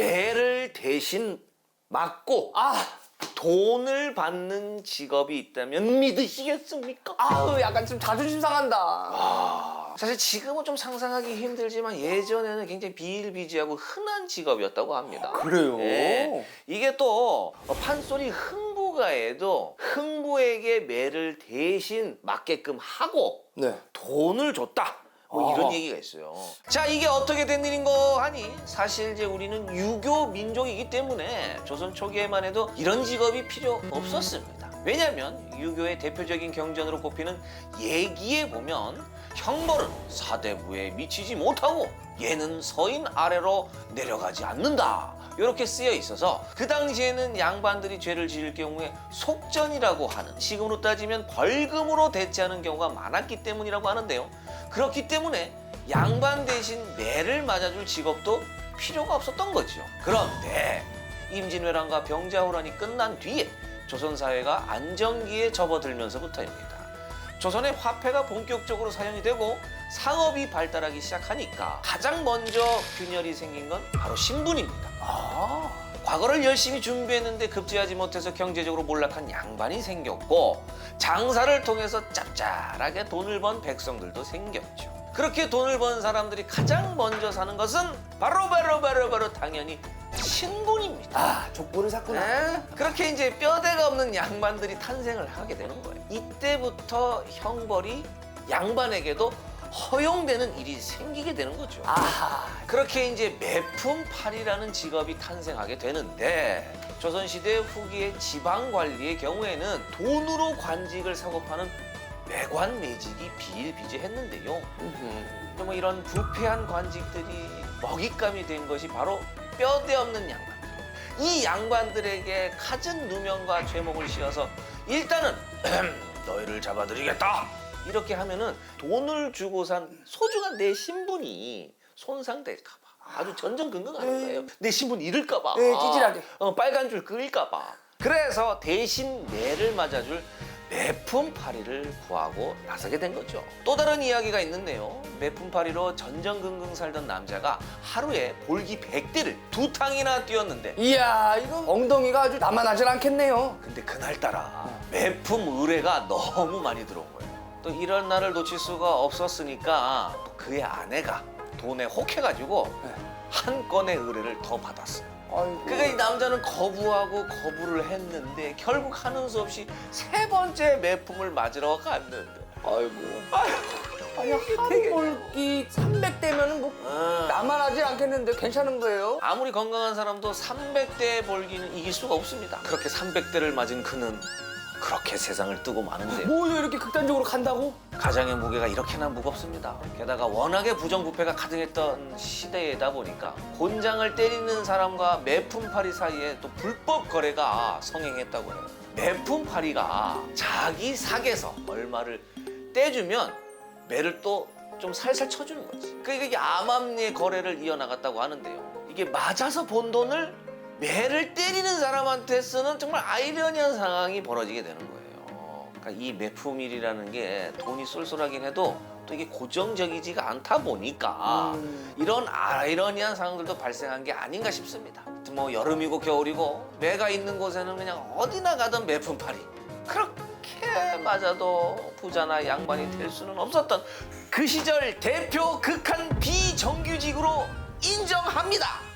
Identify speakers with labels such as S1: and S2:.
S1: 매를 대신 맞고 돈을 받는 직업이 있다면 믿으시겠습니까?
S2: 아우, 약간 좀 자존심 상한다.
S1: 사실 지금은 좀 상상하기 힘들지만 예전에는 굉장히 비일비재하고 흔한 직업이었다고 합니다.
S2: 그래요?
S1: 예. 이게 또 판소리 흥부가에도 흥부에게 매를 대신 맞게끔 하고
S2: 네.
S1: 돈을 줬다. 뭐 이런
S2: 아.
S1: 얘기가 있어요. 자, 이게 어떻게 된 일인 거 하니? 사실 이제 우리는 유교 민족이기 때문에 조선 초기에만 해도 이런 직업이 필요 없었습니다. 왜냐하면 유교의 대표적인 경전으로 꼽히는 예기에 보면 형벌은 사대부에 미치지 못하고 얘는 서인 아래로 내려가지 않는다. 이렇게 쓰여 있어서 그 당시에는 양반들이 죄를 지을 경우에 속전이라고 하는, 지금으로 따지면 벌금으로 대체하는 경우가 많았기 때문이라고 하는데요. 그렇기 때문에 양반 대신 매를 맞아줄 직업도 필요가 없었던 거죠. 그런데 임진왜란과 병자호란이 끝난 뒤에 조선사회가 안정기에 접어들면서부터입니다. 조선의 화폐가 본격적으로 사용이 되고 상업이 발달하기 시작하니까 가장 먼저 균열이 생긴 건 바로 신분입니다. 과거를 열심히 준비했는데 급제하지 못해서 경제적으로 몰락한 양반이 생겼고, 장사를 통해서 짭짤하게 돈을 번 백성들도 생겼죠. 그렇게 돈을 번 사람들이 가장 먼저 사는 것은 바로 당연히 신분입니다.
S2: 족보를 샀구나.
S1: 네? 그렇게 이제 뼈대가 없는 양반들이 탄생을 하게 되는 거예요. 이때부터 형벌이 양반에게도 허용되는 일이 생기게 되는 거죠. 그렇게 이제 매품팔이라는 직업이 탄생하게 되는데, 조선시대 후기의 지방관리의 경우에는 돈으로 관직을 사고 파는 매관매직이 비일비재했는데요. 뭐 이런 부패한 관직들이 먹잇감이 된 것이 바로 뼈대 없는 양반들. 이 양반들에게 갖은 누명과 죄목을 씌워서 일단은 너희를 잡아들이겠다. 이렇게 하면은 돈을 주고 산 소중한 내 신분이 손상될까 봐 아주 전전긍긍하는 거예요. 내 신분 잃을까 봐.
S2: 찌질하게.
S1: 빨간 줄 그을까 봐. 그래서 대신 매를 맞아줄 매품팔이를 구하고 나서게 된 거죠. 또 다른 이야기가 있는데요. 매품팔이로 전전긍긍 살던 남자가 하루에 볼기 100대를 2탕이나 뛰었는데,
S2: 이야, 이거 엉덩이가 아주 나만하질 않겠네요.
S1: 근데 그날따라 매품 의뢰가 너무 많이 들어온 거예요. 또 이런 날을 놓칠 수가 없었으니까 그의 아내가 돈에 혹해가지고 한 건의 의뢰를 더 받았어요.
S2: 아이고.
S1: 그러니까 이 남자는 거부를 했는데 결국 하는 수 없이 3번째 매품을 맞으러 갔는데,
S2: 아니, 한 볼기 300대면은 뭐 나만하질 않겠는데 괜찮은 거예요?
S1: 아무리 건강한 사람도 300대 볼기는 이길 수가 없습니다. 그렇게 300대를 맞은 그는 그렇게 세상을 뜨고 마는데요.
S2: 뭐요, 이렇게 극단적으로 간다고?
S1: 가장의 무게가 이렇게나 무겁습니다. 게다가 워낙에 부정부패가 가득했던 시대이다 보니까 곤장을 때리는 사람과 매품팔이 사이에 또 불법 거래가 성행했다고 해요. 매품팔이가 자기 삭에서 얼마를 떼주면 매를 또 좀 살살 쳐주는 거지. 그러니까 이게 암암리의 거래를 이어나갔다고 하는데요. 이게 맞아서 본 돈을 매를 때리는 사람한테 쓰는 정말 아이러니한 상황이 벌어지게 되는 거예요. 그러니까 이 매품일이라는 게 돈이 쏠쏠하긴 해도 또 이게 고정적이지가 않다 보니까 이런 아이러니한 상황들도 발생한 게 아닌가 싶습니다. 뭐 여름이고 겨울이고 매가 있는 곳에는 그냥 어디나 가던 매품팔이, 그렇게 맞아도 부자나 양반이 될 수는 없었던 그 시절 대표 극한 비정규직으로 인정합니다.